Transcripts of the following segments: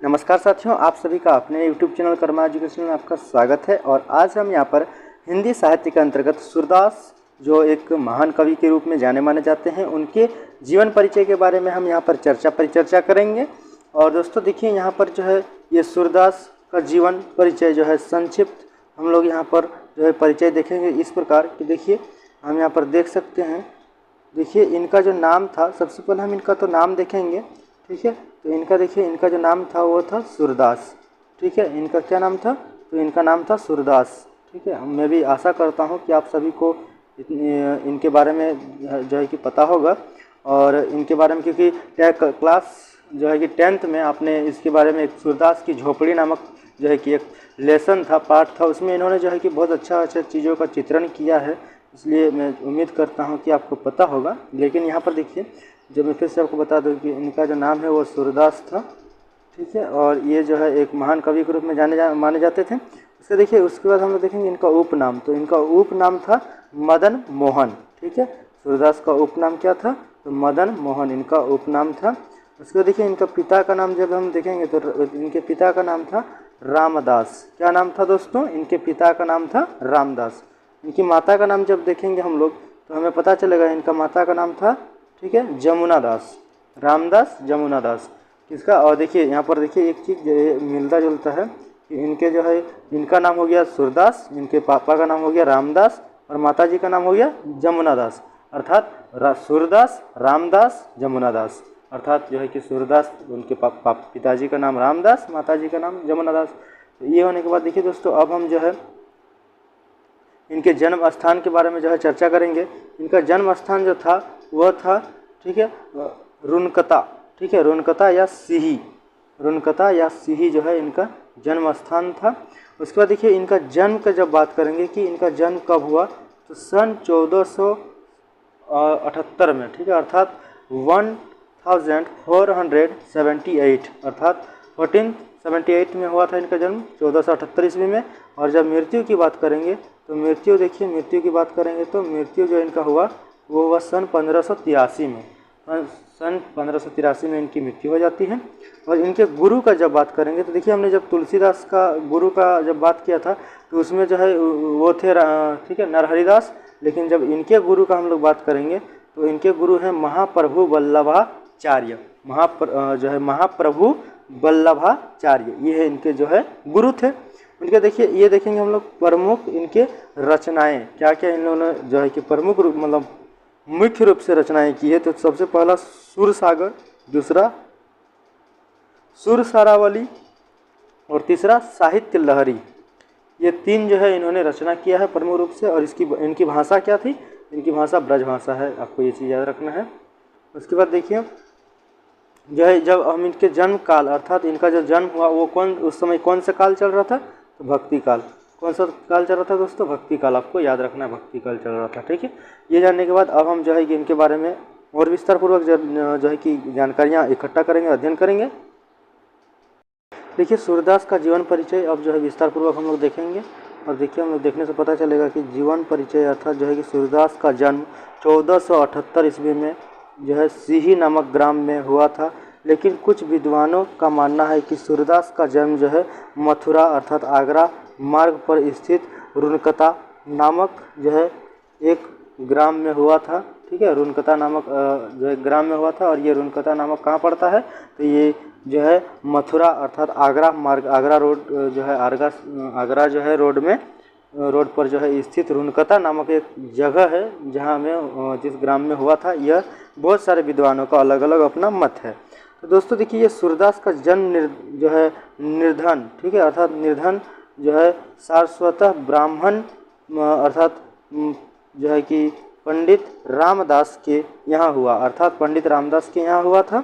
नमस्कार साथियों, आप सभी का अपने YouTube चैनल कर्मा एजुकेशन में आपका स्वागत है। और आज हम यहाँ पर हिंदी साहित्य के अंतर्गत सूरदास जो एक महान कवि के रूप में जाने माने जाते हैं, उनके जीवन परिचय के बारे में हम यहाँ पर परिचर्चा करेंगे। और दोस्तों देखिए, यहाँ पर जो है ये सूरदास का जीवन परिचय जो है संक्षिप्त हम लोग यहाँ पर जो है परिचय देखेंगे इस प्रकार कि देखिए हम यहाँ पर देख सकते हैं। देखिए इनका जो नाम था, सबसे पहले हम इनका तो नाम देखेंगे, ठीक है। तो इनका देखिए, इनका जो नाम था वो था सूरदास, ठीक है। इनका क्या नाम था? तो इनका नाम था सूरदास, ठीक है। मैं भी आशा करता हूँ कि आप सभी को इनके बारे में जो है कि पता होगा। और इनके बारे में क्योंकि क्लास जो है कि 10th में आपने इसके बारे में एक सूरदास की झोपड़ी नामक जो है कि एक लेसन था, पार्ट था, उसमें इन्होंने जो है कि बहुत अच्छा चीज़ों का चित्रण किया है। इसलिए मैं उम्मीद करता हूं कि आपको पता होगा। लेकिन यहाँ पर देखिए, जब मैं फिर से आपको बता दूं कि इनका जो नाम है वो सूरदास था, ठीक है। और ये जो है एक महान कवि के रूप में माने जाते थे। उसके देखिए, उसके बाद हम लोग देखेंगे इनका उपनाम। तो इनका उपनाम था मदन मोहन, ठीक है। सूरदास का उपनाम क्या था? तो मदन मोहन इनका उपनाम था। उसके बाद देखिए, इनका पिता का नाम जब हम देखेंगे तो इनके पिता का नाम था रामदास। क्या नाम था दोस्तों? इनके पिता का नाम था रामदास। इनकी माता का नाम जब देखेंगे हम लोग तो हमें पता चलेगा इनका माता का नाम था, ठीक है, जमुना दास। रामदास, जमुना दास किसका? और देखिए यहाँ पर देखिए एक चीज़ मिलता जुलता है कि इनके जो है इनका नाम हो गया सूरदास, इनके पापा का नाम हो गया रामदास और माता जी का नाम हो गया जमुना दास। अर्थात सूरदास, रामदास, जमुना दास। अर्थात जो है कि सूरदास उनके पिताजी का नाम रामदास, माता जी का नाम जमुना दास। तो ये होने के बाद देखिए दोस्तों, अब हम जो है इनके जन्म स्थान के बारे में जो है चर्चा करेंगे। इनका जन्म स्थान जो था वह था, ठीक है, रुनकता, ठीक है, रुनकता या सिही, रुनकता या सिही जो है इनका जन्म स्थान था। उसके बाद देखिए इनका जन्म का जब बात करेंगे कि इनका जन्म कब हुआ, तो सन 1478 में, ठीक है। अर्थात 1478 अर्थात 1478 में हुआ था इनका जन्म, 1478 ईस्वी में। और जब मृत्यु की बात करेंगे तो मृत्यु देखिए, मृत्यु की बात करेंगे तो मृत्यु जो इनका हुआ वो हुआ सन 1583 में। सन 1583 में इनकी मृत्यु हो जाती है। और इनके गुरु का जब बात करेंगे तो देखिए, हमने जब तुलसीदास का गुरु का जब बात किया था तो उसमें जो है वो थे, ठीक है, नरहरिदास। लेकिन जब इनके गुरु का हम लोग बात करेंगे तो इनके गुरु हैं महाप्रभु वल्लभाचार्य। जो है महाप्रभु वल्लभाचार्य, ये है इनके जो है गुरु थे। इनके देखिए, ये देखेंगे हम लोग प्रमुख इनके रचनाएं क्या क्या इन्होंने जो है कि प्रमुख रूप मतलब मुख्य रूप से रचनाएं की है। तो सबसे पहला सुरसागर, दूसरा सुरसारावली और तीसरा साहित्य लहरी। ये तीन जो है इन्होंने रचना किया है प्रमुख रूप से। और इनकी भाषा क्या थी? इनकी भाषा ब्रज भाषा है, आपको ये चीज़ याद रखना है। उसके बाद देखिए जो है, जब हम इनके जन्म काल अर्थात इनका जो जन्म हुआ वो उस समय कौन सा काल चल रहा था? तो भक्ति काल। कौन सा काल चल रहा था दोस्तों? भक्ति काल। आपको याद रखना है, भक्ति काल चल रहा था, ठीक है। ये जानने के बाद अब हम जो है कि इनके बारे में और विस्तार पूर्वक जो है कि जानकारियाँ इकट्ठा करेंगे, अध्ययन करेंगे। देखिए सूरदास का जीवन परिचय अब जो है विस्तार पूर्वक हम लोग देखेंगे। और देखिए हम लोग देखने से पता चलेगा कि जीवन परिचय अर्थात जो है कि सूरदास का जन्म 1478 ईस्वी में जो है सिही नामक ग्राम में हुआ था। लेकिन कुछ विद्वानों का मानना है कि सूरदास का जन्म जो है मथुरा अर्थात आगरा मार्ग पर स्थित रुनकता नामक जो है एक ग्राम में हुआ था, ठीक है। रुनकता नामक जो है ग्राम में हुआ था। और ये रुनकता नामक कहाँ पड़ता है? तो ये जो है मथुरा अर्थात आगरा मार्ग, आगरा रोड जो है आगरा जो है रोड पर जो है स्थित रुनकता नामक एक जगह है जहाँ में जिस ग्राम में हुआ था। यह बहुत सारे विद्वानों का अलग अलग अपना मत है। तो दोस्तों देखिए, ये सूरदास का जन्म जो है निर्धन, ठीक है, अर्थात निर्धन जो है सारस्वतः ब्राह्मण अर्थात जो है कि पंडित रामदास के यहाँ हुआ, अर्थात पंडित रामदास के यहाँ हुआ था।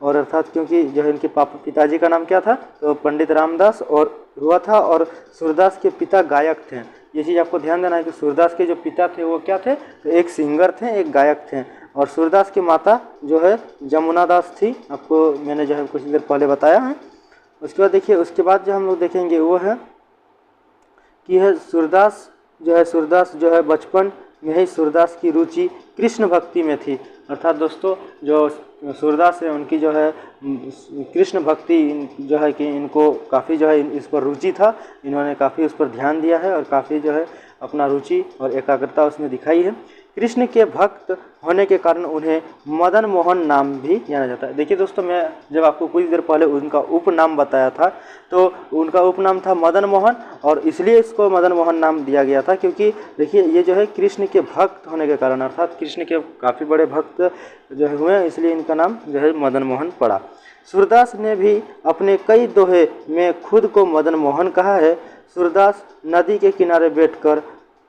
और अर्थात क्योंकि जो है इनके पिताजी का नाम क्या था? तो पंडित रामदास और हुआ था। और सूरदास के पिता गायक थे। ये चीज़ आपको ध्यान देना है कि सूरदास के जो पिता थे वो क्या थे? तो एक सिंगर थे, एक गायक थे। और सूरदास की माता जो है जमुना दास थी, आपको मैंने जो है कुछ देर पहले बताया है। उसके बाद देखिए, उसके बाद जो हम लोग देखेंगे वो है कि सूरदास जो है बचपन में ही सूरदास की रुचि कृष्ण भक्ति में थी। अर्थात दोस्तों जो सूरदास है उनकी जो है कृष्ण भक्ति जो है कि इनको काफ़ी जो है इस पर रुचि था, इन्होंने काफ़ी उस पर ध्यान दिया है और काफ़ी जो है अपना रुचि और एकाग्रता उसमें दिखाई है। कृष्ण के भक्त होने के कारण उन्हें मदन मोहन नाम भी जाना जाता है। देखिए दोस्तों, मैं जब आपको कुछ देर पहले उनका उपनाम बताया था तो उनका उपनाम था मदन मोहन, और इसलिए इसको मदन मोहन नाम दिया गया था क्योंकि देखिए ये जो है कृष्ण के भक्त होने के कारण, अर्थात कृष्ण के काफ़ी बड़े भक्त जो है हुए, इसलिए इनका नाम जो है मदन मोहन पड़ा। सूरदास ने भी अपने कई दोहे में खुद को मदन मोहन कहा है। सूरदास नदी के किनारे बैठकर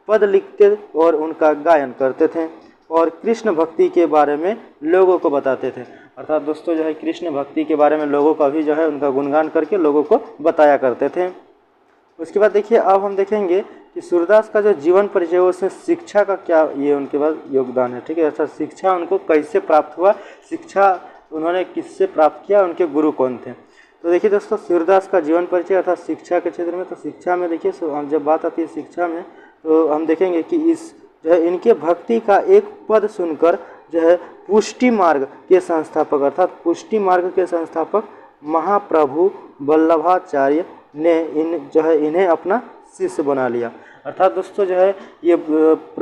पद लिखते और उनका गायन करते थे और कृष्ण भक्ति के बारे में लोगों को बताते थे। अर्थात दोस्तों जो है कृष्ण भक्ति के बारे में लोगों का भी जो है उनका गुणगान करके लोगों को बताया करते थे। उसके बाद देखिए अब हम देखेंगे कि सूरदास का जो जीवन परिचय है उसमें शिक्षा का क्या ये उनके पास योगदान है। ठीक है, अर्थात शिक्षा उनको कैसे प्राप्त हुआ, शिक्षा उन्होंने किससे प्राप्त किया, उनके गुरु कौन थे। तो देखिए दोस्तों सूरदास का जीवन परिचय अर्थात शिक्षा के क्षेत्र में, तो शिक्षा में देखिए जब बात आती है शिक्षा में तो हम देखेंगे कि इस जो है इनके भक्ति का एक पद सुनकर जो है पुष्टि मार्ग के संस्थापक अर्थात पुष्टि मार्ग के संस्थापक महाप्रभु वल्लभाचार्य ने इन्हें अपना शिष्य बना लिया। अर्थात दोस्तों जो है ये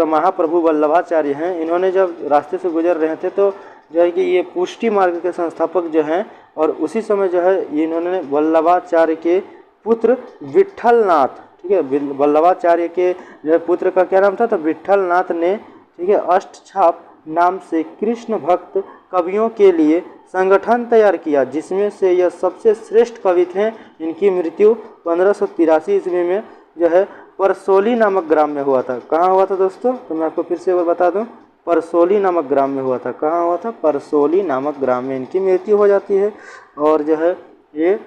महाप्रभु वल्लभाचार्य हैं, इन्होंने जब रास्ते से गुजर रहे थे तो जो है कि ये पुष्टि मार्ग के संस्थापक जो हैं, और उसी समय जो है इन्होंने वल्लभाचार्य के पुत्र विट्ठलनाथ, ठीक है, वल्लभाचार्य के जो है पुत्र का क्या नाम था, तो विट्ठलनाथ ने, ठीक है, अष्टछाप नाम से कृष्ण भक्त कवियों के लिए संगठन तैयार किया, जिसमें से यह सबसे श्रेष्ठ कवि थे। इनकी मृत्यु 1583 ईस्वी में जो है परसोली नामक ग्राम में हुआ था। कहाँ हुआ था दोस्तों, तो मैं आपको फिर से एक बार बता दूं, परसोली नामक ग्राम में हुआ था। कहाँ हुआ था, परसोली नामक ग्राम में इनकी मृत्यु हो जाती है। और जो है ये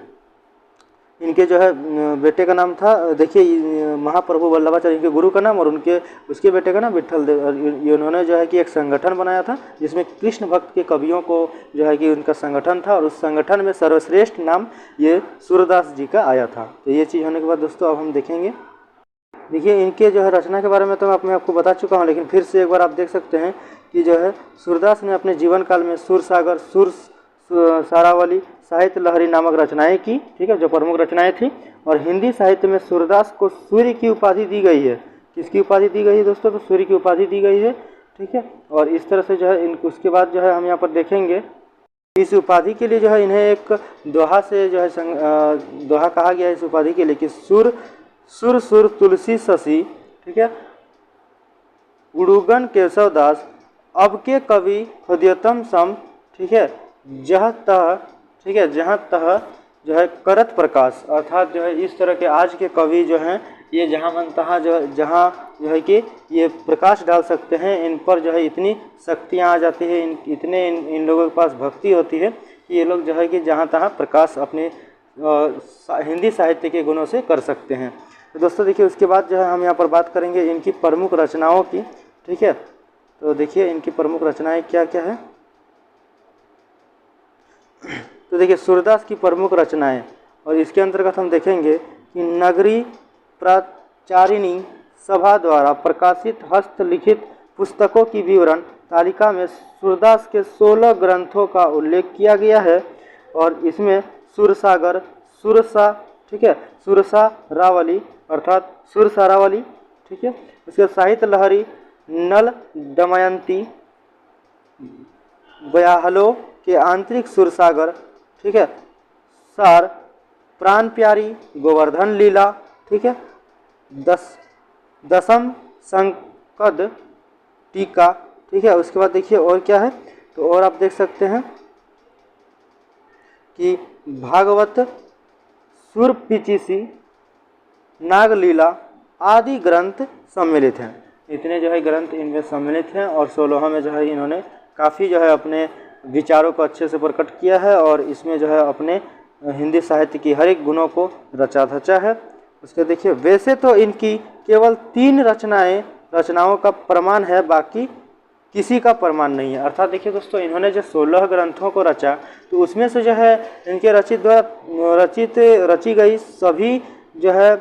इनके जो है बेटे का नाम था, देखिए महाप्रभु वल्लभाचार्य इनके गुरु का नाम, और उसके बेटे का नाम विट्ठल देव। इन्होंने जो है कि एक संगठन बनाया था जिसमें कृष्ण भक्त के कवियों को जो है कि उनका संगठन था, और उस संगठन में सर्वश्रेष्ठ नाम ये सूरदास जी का आया था। तो ये चीज़ होने के बाद दोस्तों अब हम देखेंगे, देखिए इनके जो है रचना के बारे में तो मैं आपको बता चुका हूँ, लेकिन फिर से एक बार आप देख सकते हैं कि जो है सूरदास ने अपने जीवन काल में सूरसागर, सारावली, साहित्य लहरी नामक रचनाएं की, ठीक है, जो प्रमुख रचनाएं थी। और हिंदी साहित्य में सूरदास को सूर्य की उपाधि दी गई है। किसकी उपाधि दी गई है दोस्तों, तो सूर्य की उपाधि दी गई है, ठीक है। और इस तरह से जो है उसके बाद जो है हम यहाँ पर देखेंगे इस उपाधि के लिए जो है इन्हें एक दोहा से जो है दोहा कहा गया है इस उपाधि के लिए कि सुर सुर सुर तुलसी शशि, ठीक है, उड़ुगन केशवदास, अब के कवि हृदयतम सम, ठीक है, जह तह, ठीक है, जहाँ तह जो है करत प्रकाश। अर्थात जो है इस तरह के आज के कवि जो हैं ये जहाँ मन तहाँ जहाँ जो है कि ये प्रकाश डाल सकते हैं, इन पर जो है इतनी शक्तियाँ आ जाती है, इन लोगों के पास भक्ति होती है कि ये लोग जो है कि जहाँ तहाँ प्रकाश अपने हिंदी साहित्य के गुणों से कर सकते हैं। तो दोस्तों देखिए उसके बाद जो है हम यहाँ पर बात करेंगे इनकी प्रमुख रचनाओं की, ठीक है। तो देखिए इनकी प्रमुख रचनाएं क्या क्या है। तो देखिए सूरदास की प्रमुख रचनाएं, और इसके अंतर्गत हम देखेंगे कि नगरी प्राचारिणी सभा द्वारा प्रकाशित हस्तलिखित पुस्तकों की विवरण तालिका में सूरदास के 16 ग्रंथों का उल्लेख किया गया है, और इसमें सुरसागर, सुरसा, ठीक है, सुरसारावली अर्थात सुरसारावली, ठीक है, उसके साहित्य लहरी, नल दमयंती, बयाहलो के आंतरिक सुरसागर, ठीक है, सार, प्राण प्यारी, गोवर्धन लीला, ठीक है, दसम संकद टीका, ठीक है। उसके बाद देखिए और क्या है, तो और आप देख सकते हैं कि भागवत, सुरपिचीसी, नागलीला आदि ग्रंथ सम्मिलित हैं। इतने जो है ग्रंथ इनमें सम्मिलित हैं, और 16 में जो है इन्होंने काफ़ी जो है अपने विचारों को अच्छे से प्रकट किया है, और इसमें जो है अपने हिंदी साहित्य की हर एक गुणों को रचा धचा है। उसके देखिए वैसे तो इनकी केवल 3 रचनाओं का प्रमाण है, बाकी किसी का प्रमाण नहीं है। अर्थात देखिए दोस्तों इन्होंने जो 16 ग्रंथों को रचा, तो उसमें से जो है इनके रची गई सभी जो है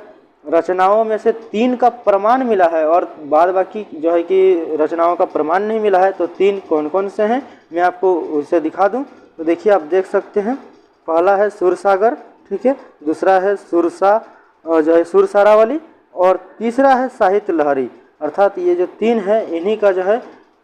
रचनाओं में से 3 का प्रमाण मिला है और बाद बाकी जो है कि रचनाओं का प्रमाण नहीं मिला है। तो 3 कौन कौन से हैं मैं आपको उसे दिखा दूं। तो देखिए आप देख सकते हैं, पहला है सूरसागर, ठीक है, दूसरा है सुरसा जो है सुरसारावली, और तीसरा है साहित्य लहरी। अर्थात ये जो 3 है इन्हीं का जो है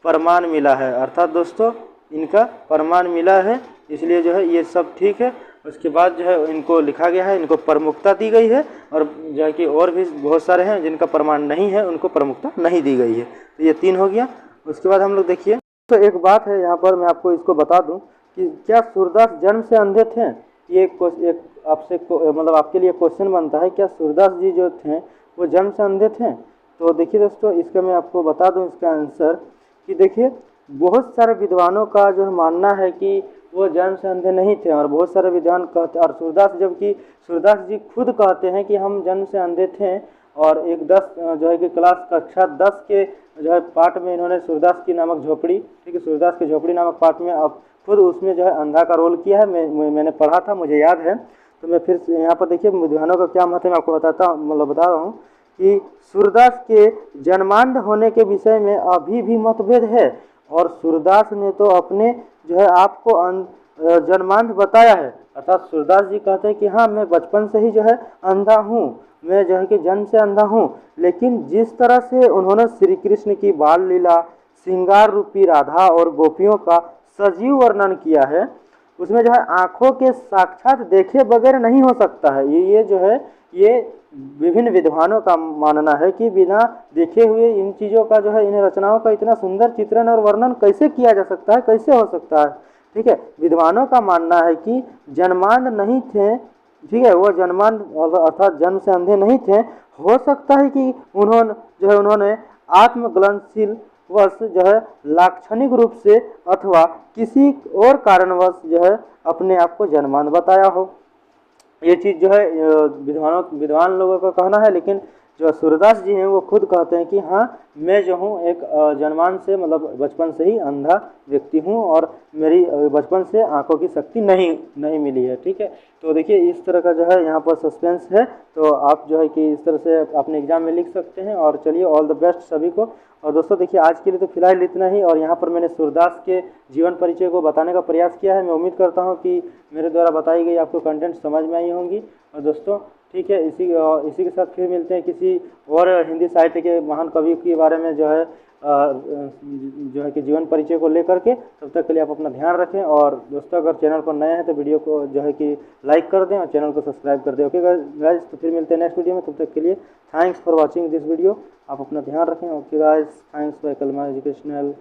प्रमाण मिला है, अर्थात दोस्तों इनका प्रमाण मिला है, इसलिए जो है ये सब ठीक है। उसके बाद जो है इनको लिखा गया है, इनको प्रमुखता दी गई है, और जो है कि और भी बहुत सारे हैं जिनका प्रमाण नहीं है उनको प्रमुखता नहीं दी गई है। तो ये 3 हो गया। उसके बाद हम लोग देखिए, तो एक बात है यहाँ पर मैं आपको इसको बता दूं कि क्या सूरदास जन्म से अंधे थे? ये एक आपसे मतलब आपके लिए क्वेश्चन बनता है, क्या सूरदास जी जो थे वो जन्म से अंधे थे? तो देखिए दोस्तों, इसका मैं आपको बता दूं इसका आंसर कि देखिए बहुत सारे विद्वानों का जो मानना है कि वो जन्म से अंधे नहीं थे, और बहुत सारे विद्वान कहते, और सूरदास जबकि सूरदास जी खुद कहते हैं कि हम जन्म से अंधे थे, और एक 10 जो है कि क्लास कक्षा 10 के जो है पाठ में इन्होंने सूरदास की नामक झोपड़ी, ठीक है, सूरदास की झोपड़ी नामक पाठ में अब खुद उसमें जो है अंधा का रोल किया है। मैंने पढ़ा था, मुझे याद है। तो मैं फिर यहाँ पर देखिए विद्वानों का क्या मत है मैं आपको बता रहा हूँ कि सूरदास के जन्मांध होने के विषय में अभी भी मतभेद है, और सूरदास ने तो अपने जो है आपको जन्मांध बताया है। अर्थात सूरदास जी कहते हैं कि हाँ मैं बचपन से ही जो है अंधा हूँ, मैं जो है कि जन्म से अंधा हूँ, लेकिन जिस तरह से उन्होंने श्री कृष्ण की बाल लीला, श्रृंगार रूपी राधा और गोपियों का सजीव वर्णन किया है, उसमें जो है आँखों के साक्षात देखे बगैर नहीं हो सकता है। ये जो है ये विभिन्न विद्वानों का मानना है कि बिना देखे हुए इन चीज़ों का जो है इन रचनाओं का इतना सुंदर चित्रण और वर्णन कैसे किया जा सकता है, कैसे हो सकता है। ठीक है, विद्वानों का मानना है कि जन्मांध नहीं थे, ठीक है, वो जन्मांध अर्थात जन्म से अंधे नहीं थे। हो सकता है कि उन्होंने आत्मग्लनशील वश जो है लाक्षणिक रूप से अथवा किसी और कारणवश जो है अपने आप को जन्मांध बताया हो। ये चीज़ जो है विद्वान लोगों का कहना है, लेकिन जो सूरदास जी हैं वो खुद कहते हैं कि हाँ मैं जो हूँ एक जन्मान से मतलब बचपन से ही अंधा व्यक्ति हूँ, और मेरी बचपन से आंखों की शक्ति नहीं मिली है। ठीक है, तो देखिए इस तरह का जो है यहाँ पर सस्पेंस है, तो आप जो है कि इस तरह से अपने एग्जाम में लिख सकते हैं। और चलिए ऑल द बेस्ट सभी को। और दोस्तों देखिए आज के लिए तो फिलहाल इतना ही, और यहाँ पर मैंने सूरदास के जीवन परिचय को बताने का प्रयास किया है। मैं उम्मीद करता हूँ कि मेरे द्वारा बताई गई आपको कंटेंट समझ में आई होंगी। और दोस्तों ठीक है, इसी के साथ फिर मिलते हैं किसी और हिंदी साहित्य के महान कवि के बारे में जो है कि जीवन परिचय को लेकर के। तब तक के लिए आप अपना ध्यान रखें, और दोस्तों अगर चैनल पर नए हैं तो वीडियो को जो है कि लाइक कर दें और चैनल को सब्सक्राइब कर दें। ओके गाइस, तो फिर मिलते हैं नेक्स्ट वीडियो में। तब तक के लिए thanks for watching this video. आप अपना ध्यान रखें। ओके गाइस, थैंक्स फॉर कलमा एजुकेशनल।